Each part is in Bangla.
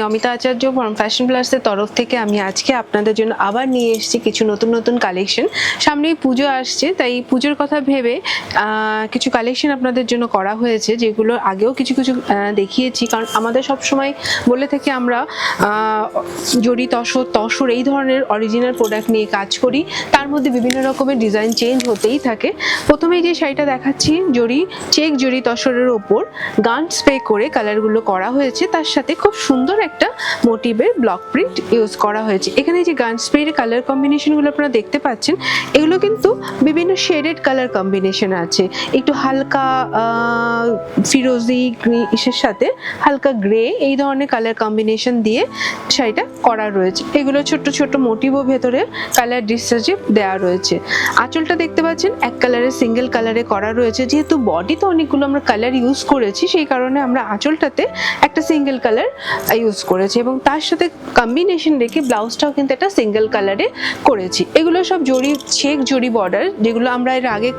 অমিতা আচার্য ফ্রম ফ্যাশন প্লাসের তরফ থেকে আমি আজকে আপনাদের জন্য আবার নিয়ে এসেছি কিছু নতুন নতুন কালেকশন। সামনেই পুজো আসছে, তাই পুজোর কথা ভেবে কিছু কালেকশন আপনাদের জন্য করা হয়েছে, যেগুলো আগেও কিছু কিছু দেখিয়েছি। কারণ আমাদের সবসময় বলে থাকি আমরা জড়ি তসর এই ধরনের অরিজিনাল প্রোডাক্ট নিয়ে কাজ করি, তার মধ্যে বিভিন্ন রকমের ডিজাইন চেঞ্জ হতেই থাকে। প্রথমেই যে শাড়িটা দেখাচ্ছি চেক জড়ি তসরের ওপর গান স্প্রে করে কালারগুলো করা হয়েছে, তার সাথে খুব সুন্দর একটা মোটিভের ব্লক প্রিন্ট ইউজ করা হয়েছে। এখানে যে গান স্প্রের কালার কম্বিনেশনগুলো আপনারা দেখতে পাচ্ছেন, এগুলো কিন্তু বিভিন্ন শেডেড কালার কম্বিনেশন আছে। একটু হালকা ফিরোজি গ্রিসের সাথে হালকা গ্রে এই ধরনের কালার কম্বিনেশন দিয়ে শাড়িটা করা রয়েছে। এগুলো ছোট ছোট মোটিভও ভেতরে কালার ডিসচার্জে দেওয়া রয়েছে। আঁচলটা দেখতে পাচ্ছেন এক কালারের সিঙ্গেল কালারে করা রয়েছে। যেহেতু বডিতে অনেকগুলো আমরা কালার ইউজ করেছি, সেই কারণে আমরা আঁচলটাতে একটা সিঙ্গেল কালার ইউজ করেছি এবং তার সাথে কম্বিনেশন রেখে ব্লাউজটাও কিন্তু একটা সিঙ্গেল কালারে করেছি। এগুলো সব চেক জড়ি বর্ডার, যেগুলো আমরা এর আগে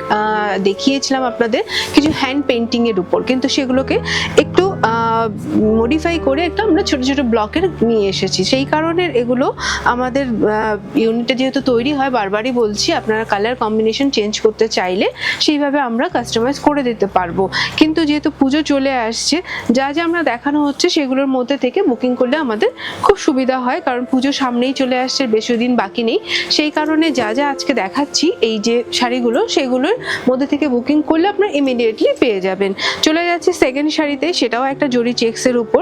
দেখিয়েছিলাম আপনাদের কিছু হ্যান্ড পেন্টিং এর উপর, কিন্তু সেগুলোকে একটু মডিফাই করে একটা আমরা ছোট ছোট ব্লকের নিয়ে এসেছি। সেই কারণে এগুলো আমাদের ইউনিটে যেহেতু তৈরি হয়, বারবারই বলছি আপনারা কালার কম্বিনেশন চেঞ্জ করতে চাইলে সেইভাবে আমরা কাস্টমাইজ করে দিতে পারবো। কিন্তু যেহেতু পুজো চলে আসছে, যা যা আমরা দেখানো হচ্ছে সেগুলোর মধ্যে থেকে বুকিং করলে আমাদের খুব সুবিধা হয়, কারণ পুজো সামনেই চলে আসছে, বেশি দিন বাকি নেই। সেই কারণে যা যা আজকে দেখাচ্ছি এই যে শাড়িগুলো, সেগুলোর মধ্যে থেকে বুকিং করলে আপনারা ইমিডিয়েটলি পেয়ে যাবেন। চলে যাচ্ছি সেকেন্ড শাড়িতে, সেটাও একটা জড়ি চেক্সের উপর।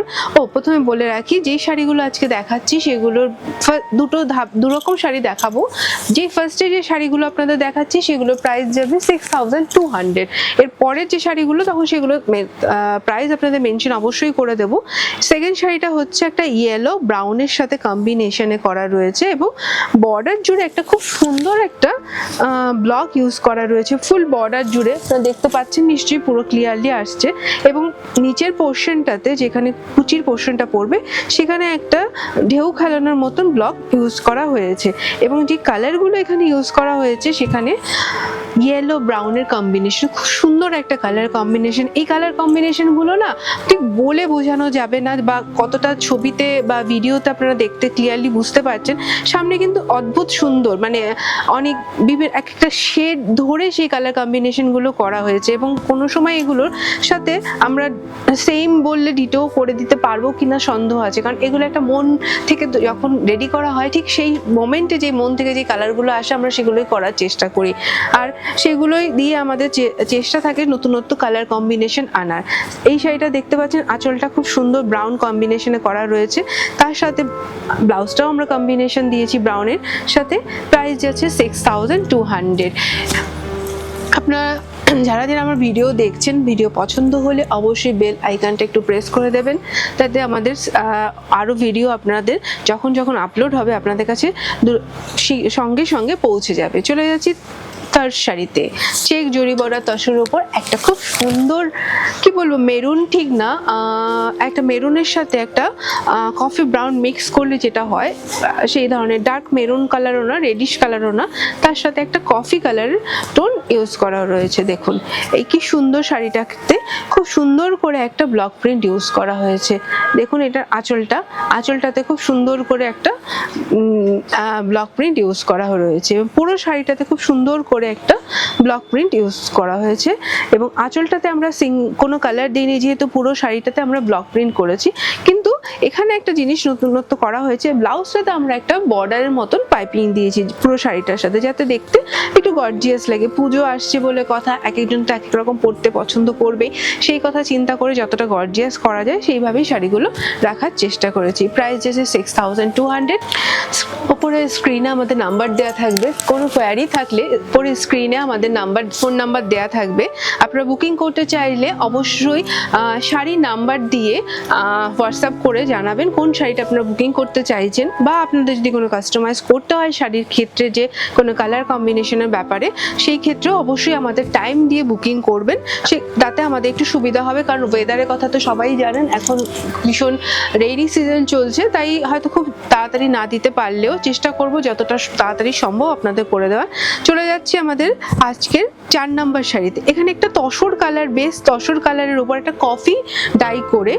প্রথমে বলে রাখি, যে শাড়িগুলো আজকে দেখাচ্ছি সেগুলোর দু রকম শাড়ি দেখাবো। যে ফার্স্টে যে শাড়িগুলো আপনাদের দেখাচ্ছি সেগুলোর প্রাইস যাবে 6200। এর পরের যে শাড়িগুলো তখন সেগুলো প্রাইস আপনাদের মেনশন অবশ্যই করে দেব। সেকেন্ড শাড়িটা হচ্ছে একটা ইয়েলো ব্রাউনের সাথে কম্বিনেশনে করা রয়েছে এবং বর্ডার জুড়ে একটা খুব সুন্দর একটা ব্লক ইউজ করা রয়েছে। ফুল বর্ডার জুড়ে আপনারা দেখতে পাচ্ছেন, নিশ্চয়ই পুরো ক্লিয়ারলি আসছে। এবং নিচের পোর্শনটাতে যেখানে কুচির পোর্শনটা পড়বে, সেখানে একটা ঢেউ খেলানোর মতন ব্লক ইউজ করা হয়েছে এবং যে কালারগুলো এখানে ইউজ করা হয়েছে সেখানে ইয়েলো ব্রাউনের কম্বিনেশন, খুব সুন্দর একটা কালার কম্বিনেশন। এই কালার কম্বিনেশনগুলো না ঠিক বলে বোঝানো যাবে না, বা কতটা ছবিতে বা ভিডিওতে আপনারা দেখতে ক্লিয়ারলি বুঝতে পারছেন। সামনে কিন্তু অদ্ভুত সুন্দর, মানে অনেক এক একটা শেড ধরে সেই কালার কম্বিনেশনগুলো করা হয়েছে এবং কোনো সময় এগুলোর সাথে আমরা সেম বললে ডিটো করে দিতে পারবো কিনা সন্দেহ আছে, কারণ এগুলো একটা মন থেকে যখন রেডি করা হয়, ঠিক সেই মোমেন্টে যে মন থেকে যে কালারগুলো আসে আমরা সেগুলোই করার চেষ্টা করি, আর সেগুলোই দিয়ে আমাদের চেষ্টা থাকে নতুনত্ব কালার কম্বিনেশন আনার। এই শাড়িটা দেখতে পাচ্ছেন, আঁচলটা খুব সুন্দর ব্রাউন কম্বিনেশনে করা রয়েছে, তার সাথে ব্লাউজটাও আমরা কম্বিনেশন দিয়েছি ব্রাউনের সাথে। প্রাইস যাচ্ছে 6200। আপনারা যারা যারা আমার ভিডিও দেখছেন, ভিডিও পছন্দ হলে অবশ্যই বেল আইকনটা একটু প্রেস করে দেবেন, তাতে আমাদের আরও ভিডিও আপনাদের যখন যখন আপলোড হবে আপনাদের কাছে সঙ্গে সঙ্গে পৌঁছে যাবে। চলে যাচ্ছি থার্ড শাড়িতে, চেক জড়ি বর্ডার তসরের উপর একটা খুব সুন্দর, কি বলবো, মেরুন ঠিক না, একটা মেরুনের সাথে একটা কফি ব্রাউন মিক্স করলে যেটা হয় সেই ধরনের, ডার্ক মেরুন কালারও না, রেডিশ কালারও না, তার সাথে একটা কফি কালারের টোন ইউজ করা রয়েছে। দেখুন এই কি সুন্দর শাড়িটাতে খুব সুন্দর করে একটা ব্লক প্রিন্ট ইউজ করা হয়েছে। দেখুন এটার আঁচলটাতে খুব সুন্দর করে একটা ব্লক প্রিন্ট ইউজ করা রয়েছে এবং পুরো শাড়িটাতে খুব সুন্দর করে একটা ব্লক প্রিন্ট ইউজ করা হয়েছে এবং আঁচলটাতে আমরা কোনো কালার দিইনি, যেহেতু পুরো শাড়িটাতে আমরা ব্লক প্রিন্ট করেছি। কিন্তু এখানে একটা জিনিস নতুনত্ব করা হয়েছে, ব্লাউজটাতে আমরা একটা বর্ডারের মতন পাইপিং দিয়েছি পুরো শাড়িটার সাথে, যাতে দেখতে একটু গর্জিয়াস লাগে। পুজো আসছে বলে কথা, এক একজন তো এক এক রকম পরতে পছন্দ করবে, সেই কথা চিন্তা করে যতটা গর্জিয়াস করা যায় সেইভাবেই শাড়িগুলো রাখার চেষ্টা করেছি। প্রাইস যাচ্ছে 6200। ওপরে স্ক্রিনে আমাদের নাম্বার দেওয়া থাকবে, কোনো কোয়ারি থাকলে পরে স্ক্রিনে আমাদের ফোন নাম্বার দেওয়া থাকবে। আপনারা বুকিং করতে চাইলে অবশ্যই শাড়ির নাম্বার দিয়ে হোয়াটসঅ্যাপ করে জানাবেন কোন শাড়িটা আপনারা বুকিং করতে চাইছেন, বা আপনাদের যদি কোনো কাস্টমাইজ করতে হয় শাড়ির ক্ষেত্রে, যে কোনো কালার কম্বিনেশনের ব্যাপারে, সেই ক্ষেত্রেও অবশ্যই আমাদের টাইম দিয়ে বুকিং করবেন, তাতে আমাদের একটু সুবিধা হবে। কারণ ওয়েদারের কথা তো সবাই জানেন, এখন ভীষণ রেইনি সিজন চলছে, তাই হয়তো খুব তাড়াতাড়ি না দিতে পারলেও চেষ্টা করব যতটা তাড়াতাড়ি সম্ভব আপনাদের করে দেওয়ার। চলে যাচ্ছি আমাদের আজকের 4 নাম্বার শাড়িতে। এখানে একটা তসর কালার, বেস তসর কালারের উপর একটা কফি ডাই করে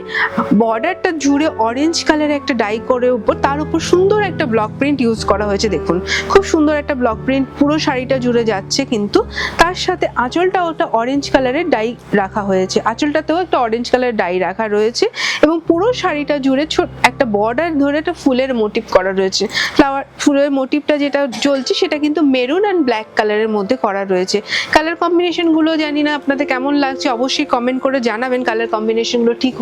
বর্ডারটা জুড়ে অরেঞ্জ কালারের একটা ডাই করে উপর, তার উপর সুন্দর একটা ব্লক প্রিন্ট ইউজ করা হয়েছে। দেখুন খুব সুন্দর একটা ব্লক প্রিন্ট পুরো শাড়িটা জুড়ে যাচ্ছে, কিন্তু তার সাথে আঁচলটাও একটা অরেঞ্জ কালারের ডাই রাখা হয়েছে, আঁচলটাতেও একটা অরেঞ্জ কালারের ডাই রাখা রয়েছে এবং পুরো শাড়িটা জুড়ে ছোট একটা বর্ডার ধরে একটা ফুলের মোটিভ করা রয়েছে। ফ্লাওয়ার ফুলের মোটিভটা যেটা চলছে সেটা কিন্তু মেরুন অ্যান্ড ব্ল্যাক কালারের মধ্যে করা রয়েছে। কালার কম্বিনেশনগুলো জানি না আপনাদের কেমন লাগছে, অবশ্যই কমেন্ট করে জানাবেন কালার কম্বিনেশনগুলো ঠিক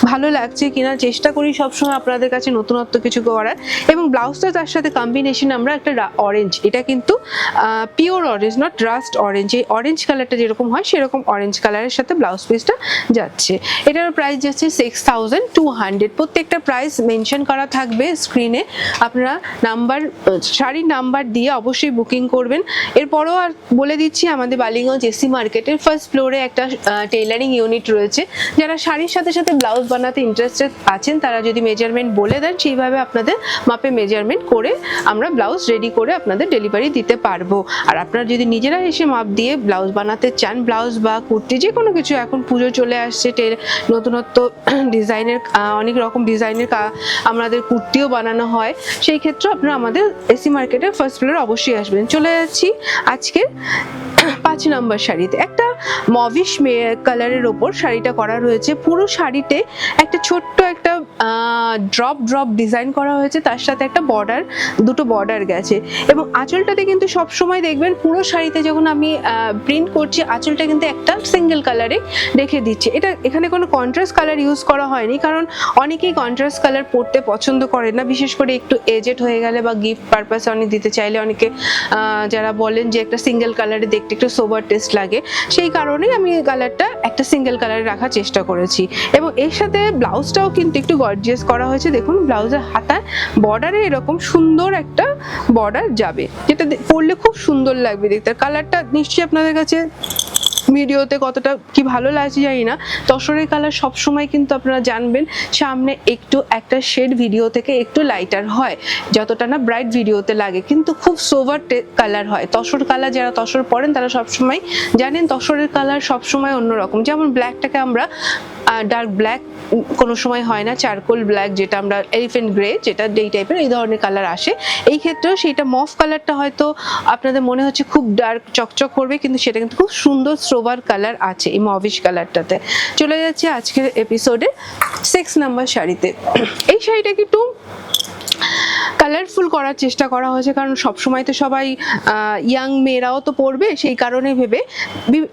ভালো লাগছে কিনা। চেষ্টা করি সবসময় আপনাদের কাছে নতুনত্ব কিছু করার। এবং ব্লাউজটা তার সাথে কম্বিনেশন আমরা একটা অরেঞ্জ, এটা কিন্তু pure orange not rushed orange, এই অরেঞ্জ কালারটা যেরকম হয় সেরকম অরেঞ্জ কালারের সাথে ব্লাউজ পিসটা যাচ্ছে। এটার প্রাইস যাচ্ছে 6200। প্রত্যেকটা প্রাইস মেনশন করা থাকবে স্ক্রিনে, আপনারা নাম্বার শাড়ির নাম্বার দিয়ে অবশ্যই বুকিং করবেন। এরপরও আর বলে দিচ্ছি আমাদের বালিগঞ্জ এসি মার্কেটের ফার্স্ট ফ্লোরে একটা টেইলারিং ইউনিট রয়েছে। যারা শাড়ির সাথে সাথে ব্লাউজ বানাতে ইন্টারেস্টেড আছেন তারা যদি মেজারমেন্ট বলে দেন সেইভাবে আপনাদের মাপে মেজারমেন্ট করে আমরা ব্লাউজ রেডি করে আপনাদের ডেলিভারি দিতে পারবো। আর আপনারা যদি নিজেরা এসে মাপ দিয়ে ব্লাউজ বানাতে চান, ব্লাউজ বা কুর্তি যে কোনো কিছু, এখন পুজো চলে আসছে, নতুনত্ব ডিজাইনের অনেক রকম ডিজাইনের আমাদের কুর্তিও বানানো হয়, সেই ক্ষেত্রে আপনারা আমাদের এসি মার্কেটের ফার্স্ট ফ্লোরে অবশ্যই আসবেন। চলে যাচ্ছি আজকের 5 নম্বর শাড়িতে। একটা মভিশ কালারের ওপর শাড়িটা করা রয়েছে, পুরো শাড়িতে একটা ছোট্ট একটা ড্রপ ডিজাইন করা হয়েছে, তার সাথে একটা বর্ডার, দুটো বর্ডার গেছে এবং আঁচলটাতে কিন্তু সব সময় দেখবেন পুরো শাড়িতে যখন আমি প্রিন্ট করছি আঁচলটা কিন্তু একটা সিঙ্গেল কালারে রেখে দিচ্ছি। এটা এখানে কোনো কন্ট্রাস্ট কালার ইউজ করা হয়নি, কারণ অনেকেই কন্ট্রাস্ট কালার পরতে পছন্দ করে না, বিশেষ করে একটু এজেড হয়ে গেলে বা গিফট পারপাসে অনেক দিতে চাইলে অনেকে যারা বলেন যে একটা সিঙ্গেল কালারে দেখতে একটু সোবার টেস্ট লাগে, সেই কারণেই আমি এই কালারটা একটা সিঙ্গেল কালারে রাখার চেষ্টা করেছি। এবং এর সাথে ব্লাউজটাও কিন্তু একটু গর্জিয়াস করা হয়েছে। দেখুন ব্লাউজের হাতায় বর্ডারে এরকম সুন্দর একটা বর্ডার যাবে, যেটা পরলে খুব সুন্দর লাগবে দেখতে। কালারটা নিশ্চয়ই আপনাদের কাছে ভিডিওতে কতটা কি ভালো লাগছে জানি না, তসরের কালার সবসময় কিন্তু আপনারা জানবেন সামনে একটু একটা শেড ভিডিও থেকে একটু লাইটার হয়, যতটা না ব্রাইট ভিডিওতে লাগে, কিন্তু খুব সোভার কালার হয়। তসর কালার যারা তসর পরেন তারা সবসময় জানেন তসরের কালার সবসময় অন্যরকম। যেমন ব্ল্যাকটাকে আমরা ডার্ক ব্ল্যাক কোনো সময় হয় না, চারকোল ব্ল্যাক যেটা আমরা এলিফেন্ট গ্রে যেটা এই টাইপের এই ধরনের কালার আসে, এই ক্ষেত্রেও সেইটা মফ কালারটা হয়তো আপনাদের মনে হচ্ছে খুব ডার্ক চকচক করবে, কিন্তু সেটা কিন্তু খুব সুন্দর সোভার কালার আছে এই মভিশ কালারটাতে। চলে যাচ্ছে আজকের এপিসোডে 6 নাম্বার শাড়িতে। এই শাড়িটাকে একটু কালারফুল করার চেষ্টা করা হয়েছে, কারণ সবসময় তো সবাই ইয়াং মেয়েরাও তো পরবে, সেই কারণে ভেবে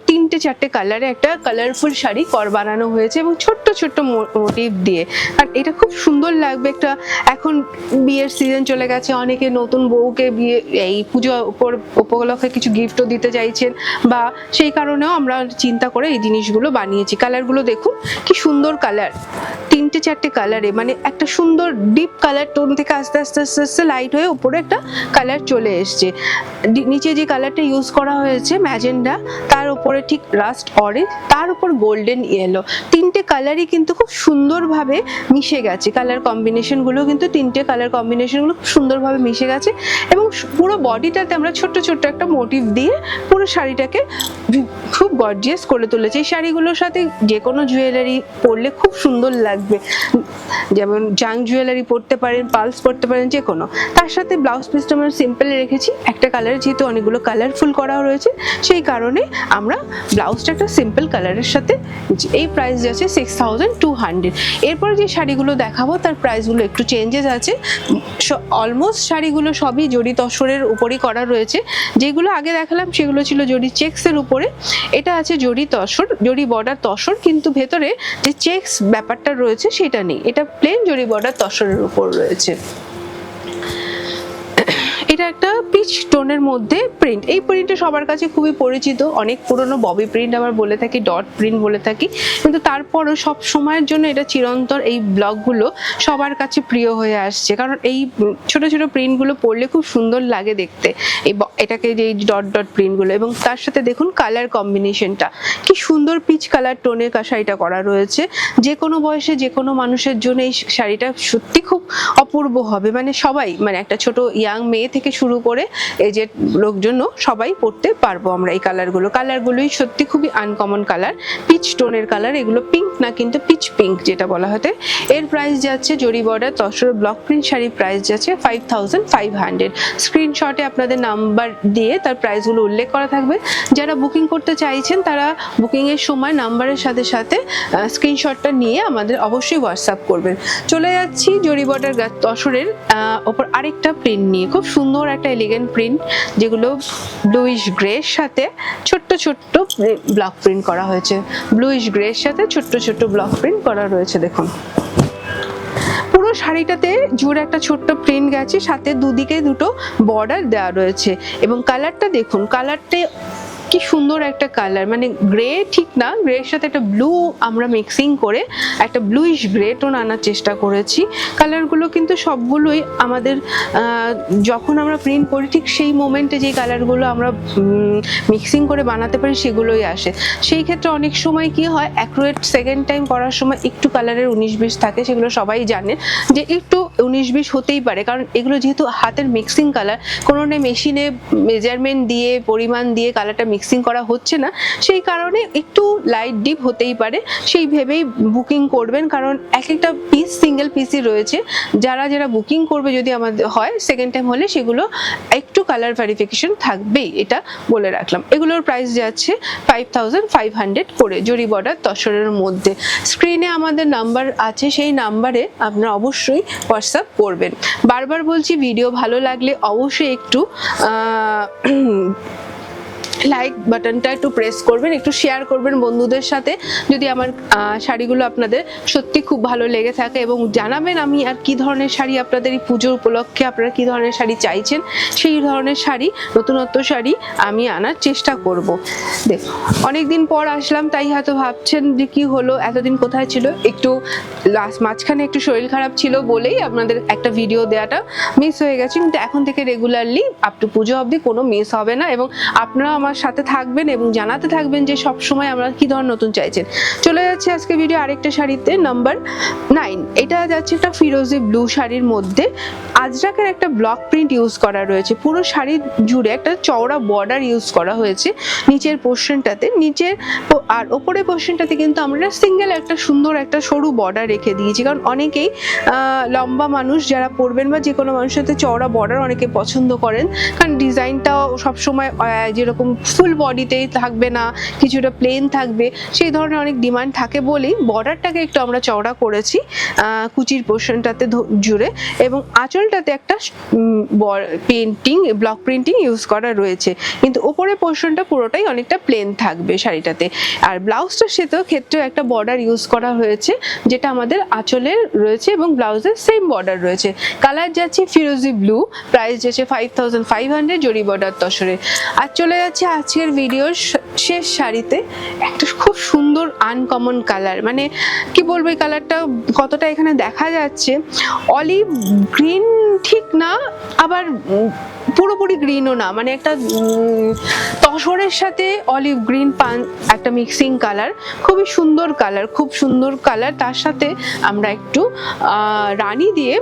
3-4টে কালারে একটা কালারফুল শাড়ি বানানো হয়েছে এবং ছোট্ট ছোট্ট মোটিভ দিয়ে। আর এটা খুব সুন্দর লাগবে। একটা এখন বিয়ের সিজন চলে গেছে, অনেকে নতুন বউকে বিয়ে এই পুজো উপলক্ষে কিছু গিফটও দিতে চাইছেন, বা সেই কারণেও আমরা চিন্তা করে এই জিনিসগুলো বানিয়েছি। কালারগুলো দেখুন কি সুন্দর কালার, 3-4টে কালারে, মানে একটা সুন্দর ডিপ কালার টোন থেকে আস্তে আস্তে আস্তে আস্তে লাইট হয়ে উপরে একটা কালার চলে এসছে। নিচে যে কালারটা ইউজ করা হয়েছে ম্যাজেন্ডা, তার উপরে ঠিক রাস্ট অরেঞ্জ, তার উপর গোল্ডেন ইয়েলো, 3টে কালারই কিন্তু খুব সুন্দরভাবে মিশে গেছে। কালার কম্বিনেশনগুলো কিন্তু 3টে কালার কম্বিনেশনগুলো খুব সুন্দরভাবে মিশে গেছে এবং পুরো বডিটাতে আমরা ছোট্ট ছোট্ট একটা মোটিভ দিয়ে পুরো শাড়িটাকে খুব গর্জিয়াস করে তুলেছি। এই শাড়িগুলোর সাথে যে কোনো জুয়েলারি পরলে খুব সুন্দর লাগবে, যেমন জাং জুয়েলারি পরতে পারেন, পালস পরতে পারেন, যে কোনো। তার সাথে ব্লাউজ পিসটা আমরা সিম্পল রেখেছি, একটা কালার যেহেতু অনেকগুলো কালারফুল করা রয়েছে সেই কারণে আমরা ব্লাউজটা একটা সিম্পল কালারের সাথে। এই প্রাইস যাচ্ছে 6200। এরপরে যে শাড়িগুলো দেখাবো তার প্রাইসগুলো একটু চেঞ্জেস আছে। অলমোস্ট শাড়িগুলো সবই জড়ি তসরের উপরই করা রয়েছে, যেগুলো আগে দেখালাম সেগুলো ছিল জড়ি চেক্সের উপরে, এটা আছে জড়ি তসর, জড়ি বর্ডার তসর, কিন্তু ভেতরে যে চেক্স ব্যাপারটা রয়েছে সেটা নেই, এটা প্লেন জড়ি বর্ডার তসরের উপর রয়েছে। এটা একটা পিচ টোনের মধ্যে প্রিন্ট, এই প্রিন্টটা সবার কাছে খুবই পরিচিত, অনেক পুরনো ববি প্রিন্ট আবার বলে থাকি, ডট প্রিন্ট বলে থাকি, কিন্তু তারপরও সব সময়ের জন্য এটা চিরন্তর এই ব্লকগুলো সবার কাছে প্রিয় হয়ে আসছে, কারণ এই ছোট ছোট প্রিন্টগুলো পরলে খুব সুন্দর লাগে দেখতে, এই এটাকে যে ডট ডট প্রিন্টগুলো। এবং তার সাথে দেখুন কালার কম্বিনেশনটা কি সুন্দর, পিচ কালার টোনের শাড়িটা করা রয়েছে। যে কোনো বয়সে যে কোনো মানুষের জন্য এই শাড়িটা সত্যি খুব অপূর্ব হবে, মানে সবাই, মানে একটা ছোট ইয়াং মেয়ে থেকে শুরু করে এজেড লোকজন সবাই পরতে পারবো আমরা। এই কালারগুলোই সত্যি খুবই আনকমন কালার, পিচ টোনের কালার, এগুলো পিঙ্ক না কিন্তু পিচ পিঙ্ক যেটা বলা হতে। এর প্রাইস যাচ্ছে জরি বর্ডার তসর ব্লক প্রিন্ট শাড়ির প্রাইস যাচ্ছে 5500। স্ক্রিনশটে আপনাদের নাম্বার দিয়ে তার প্রাইসগুলো উল্লেখ করা থাকবে। যারা বুকিং করতে চাইছেন তারা বুকিং এর সময় নাম্বারের সাথে সাথে স্ক্রিনশটটা নিয়ে আমাদের অবশ্যই হোয়াটসঅ্যাপ করবেন। চলে যাচ্ছি জরি বর্ডার তসরের ওপর আরেকটা প্রিন্ট নিয়ে, খুব সুন্দর একটা এলিগেন্ট প্রিন্ট, যেগুলো ব্লুইশ গ্রের সাথে ছোট্ট ছোট্ট ব্লক প্রিন্ট করা হয়েছে। ব্লুইশ গ্রের সাথে ছোট্ট ছোট্ট ব্লক প্রিন্ট করা রয়েছে। দেখুন পুরো শাড়িটাতে জুড়ে একটা ছোট্ট প্রিন্ট গেছে, সাথে দুদিকে দুটো বর্ডার দেওয়া রয়েছে। এবং কালারটা দেখুন, কালারটা কি সুন্দর একটা কালার, মানে গ্রে ঠিক না, গ্রের সাথে একটা ব্লু আমরা মিক্সিং করে একটা ব্লুইশ গ্রে টোন আনার চেষ্টা করেছি। কালারগুলো কিন্তু সবগুলোই আমাদের যখন আমরা প্রিন্ট করি ঠিক সেই মোমেন্টে যে কালারগুলো আমরা মিক্সিং করে বানাতে পারি সেগুলোই আসে। সেই ক্ষেত্রে অনেক সময় কি হয়, অ্যাকুরেট সেকেন্ড টাইম করার সময় একটু কালারের 19-20 থাকে, সেগুলো সবাই জানে যে একটু 19-20 হতেই পারে, কারণ এগুলো যেহেতু হাতের মিক্সিং কালার, কোনোটা মেশিনে মেজারমেন্ট দিয়ে পরিমাণ দিয়ে কালারটা মিক্সিং করা হচ্ছে না, সেই কারণে একটু লাইট ডিপ হতেই পারে। সেই ভেবেই বুকিং করবেন, কারণ এক একটা পিস সিঙ্গেল পিসই রয়েছে। যারা বুকিং করবে যদি আমাদের হয় সেকেন্ড টাইম হলে সেগুলো একটু কালার ভেরিফিকেশন থাকবেই, এটা বলে রাখলাম। এগুলোর প্রাইস যাচ্ছে 5500 করে জরি বর্ডার তসরের মধ্যে। স্ক্রিনে আমাদের নাম্বার আছে, সেই নাম্বারে আপনারা অবশ্যই হোয়াটসঅ্যাপ করবেন। বারবার বলছি, ভিডিও ভালো লাগলে অবশ্যই একটু লাইক বাটনটা একটু প্রেস করবেন, একটু শেয়ার করবেন বন্ধুদের সাথে যদি আমার শাড়িগুলো আপনাদের সত্যি খুব ভালো লেগে থাকে, এবং জানাবেন আমি আর কি ধরনের শাড়ি আপনাদের এই পুজো উপলক্ষে আপনারা কি ধরনের শাড়ি চাইছেন, সেই ধরনের শাড়ি, নতুনত্ব শাড়ি আমি আনার চেষ্টা করব। দেখো অনেকদিন পর আসলাম, তাই হয়তো ভাবছেন যে কি হলো, এতদিন কোথায় ছিল। একটু মাঝখানে একটু শরীর খারাপ ছিল বলেই আপনাদের একটা ভিডিও দেওয়াটা মিস হয়ে গেছে, কিন্তু এখন থেকে রেগুলারলি আপ টু পুজো অবধি কোনো মিস হবে না, এবং আপনারা আমার সাথে থাকবেন এবং জানাতে থাকবেন যে সব সময় আমরা কি ধরনের নতুন চাইছেন। চলে যাচ্ছে আজকে ভিডিও আরেকটা শাড়িতে, নাম্বার 9। এটা যাচ্ছে একটা ফিরোজি ব্লু শাড়ির মধ্যে আজরাকের একটা ব্লক প্রিন্ট ইউজ করা রয়েছে। পুরো শাড়ি জুড়ে একটা চওড়া বর্ডার ইউজ করা হয়েছে নিচের পোর্শনটাতে, নিচের আর ওপরের পোর্শনটাতে কিন্তু আমরা সিঙ্গেল একটা সুন্দর একটা সরু বর্ডার রেখে দিয়েছি, কারণ অনেকেই লম্বা মানুষ যারা পরবেন বা যে কোনো মানুষের সাথে চওড়া বর্ডার অনেকে পছন্দ করেন, কারণ ডিজাইনটাও সবসময় যেরকম ফুল বডিতেই থাকবে না, কিছুটা প্লেন থাকবে, সেই ধরনের অনেক ডিমান্ড থাকে বলেই বর্ডারটাকে একটু আমরা চওড়া করেছি কুচির পোর্শনটাতে জুড়ে, এবং আঁচলটাতে একটা পেন্টিং ব্লক প্রিন্টিং ইউজ করা রয়েছে, কিন্তু উপরের পোর্শনটা পুরোটাই অনেকটা প্লেন থাকবে শাড়িটাতে। আর ব্লাউজটার ক্ষেত্রে একটা বর্ডার ইউজ করা হয়েছে যেটা আমাদের আঁচলের রয়েছে এবং ব্লাউজের সেম বর্ডার রয়েছে। কালার যাচ্ছে ফিরোজি ব্লু, প্রাইস যাচ্ছে 5500 জরি বর্ডার তসরে। আর চলে যাচ্ছে আজকের ভিডিওর শেষ শাড়িতে, একটা খুব সুন্দর আনকমন কালার, মানে কি বলবো, এই কালারটা কতটা এখানে দেখা যাচ্ছে, অলিভ গ্রিন ঠিক না, আবার পুরোপুরি গ্রিনও না, মানে একটা তসরের সাথে অলিভ গ্রিন একটা মিক্সিং কালার, খুবই সুন্দর কালার, খুব সুন্দর কালার। তার সাথে আমরা একটু রানী দিয়ে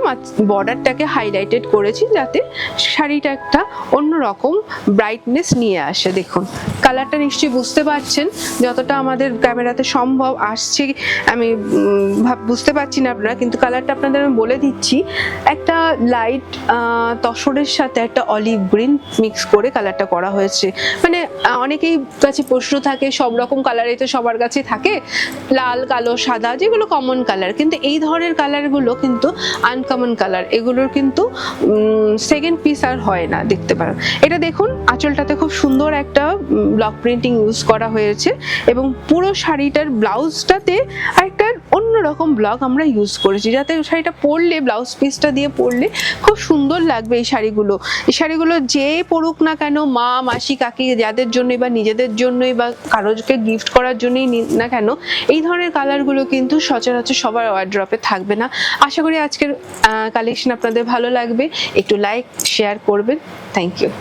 বর্ডারটাকে হাইলাইটেড করেছি যাতে শাড়িটা একটা অন্যরকম ব্রাইটনেস নিয়ে আসে। দেখুন কালারটা নিশ্চয়ই বুঝতে পারছেন, যতটা আমাদের ক্যামেরাতে সম্ভব আসছে আমি বুঝতে পারছি না আপনারা, কিন্তু কালারটা আপনাদের আমি বলে দিচ্ছি, একটা লাইট তসরের সাথে একটা অলিভ গ্রিন মিক্স করে কালারটা করা হয়েছে। মানে অনেকেই কাছে প্রশ্ন থাকে, সব রকম কালারই তো সবার কাছে থাকে, লাল কালো সাদা যেগুলো কমন কালার, কিন্তু এই ধরনের কালারগুলো কিন্তু আনকমন কালার, এগুলোর কিন্তু সেকেন্ড পিস আর হয় না, দেখতে পারেন। এটা দেখুন আঁচলটাতে খুব সুন্দর একটা ব্লক প্রিন্টিং ইউজ করা হয়েছে, এবং পুরো শাড়িটার ব্লাউজটাতে একটা অন্যরকম ব্লক আমরা ইউজ করেছি, যাতে শাড়িটা পরলে, ব্লাউজ পিসটা দিয়ে পরলে খুব সুন্দর লাগবে। এই শাড়িগুলো যে পরুক না কেন, মা মাসি কাকি যাদের জন্যই বা নিজেদের জন্যই বা কারোকে গিফট করার জন্যই না কেন, এই ধরনের কালারগুলো কিন্তু সচরাচর সবার ওয়ার্ড্রপে থাকবে না। আশা করি আজকের কালেকশন আপনাদের ভালো লাগবে, একটু লাইক শেয়ার করবেন। Thank you.